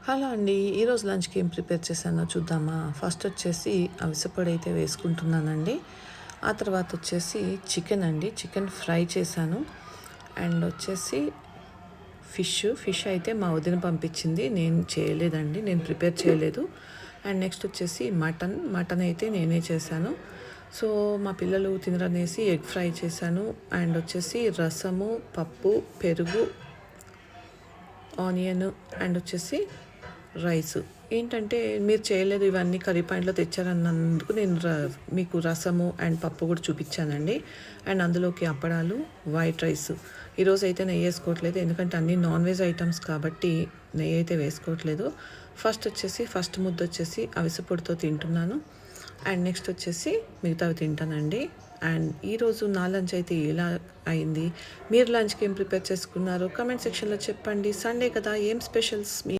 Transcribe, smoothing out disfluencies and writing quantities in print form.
Hello అండి. ఈరోజు లంచ్‌కి ఏం ప్రిపేర్ చేశానో చూద్దామా? ఫస్ట్ వచ్చేసి అవిసెపొడి అయితే వేసుకుంటున్నానండి. ఆ తర్వాత వచ్చేసి చికెన్ అండి. చికెన్ ఫ్రై చేశాను. అండ్ వచ్చేసి ఫిష్ అయితే మా వదిన పంపించింది. నేను చేయలేదండి. నేను ప్రిపేర్ చేయలేదు. అండ్ నెక్స్ట్ వచ్చేసి మటన్ అయితే నేనే చేశాను. సో మా పిల్లలు తినరనేసి ఎగ్ ఫ్రై చేశాను. అండ్ వచ్చేసి రసము, పప్పు, పెరుగు, ఆనియన్ అండ్ వచ్చేసి రైస్. ఏంటంటే మీరు చేయలేదు, ఇవన్నీ కర్రీ పాయింట్‌లో తెచ్చారన్నందుకు నేను మీకు రసము అండ్ పప్పు కూడా చూపించానండి. అండ్ అందులోకి అప్పడాలు, వైట్ రైస్. ఈరోజైతే నెయ్యి వేసుకోవట్లేదు, ఎందుకంటే అన్నీ నాన్ వెజ్ ఐటమ్స్ కాబట్టి నెయ్యి అయితే వేసుకోవట్లేదు. ఫస్ట్ ముద్ద వచ్చేసి అవిసె పొడితో తింటున్నాను. అండ్ నెక్స్ట్ వచ్చేసి మిగతావి తింటానండి. అండ్ ఈరోజు నా లంచ్ అయితే ఎలా అయింది? మీరు లంచ్‌కి ఏం ప్రిపేర్ చేసుకున్నారో కామెంట్ సెక్షన్‌లో చెప్పండి. సండే కదా, ఏం స్పెషల్స్ మీ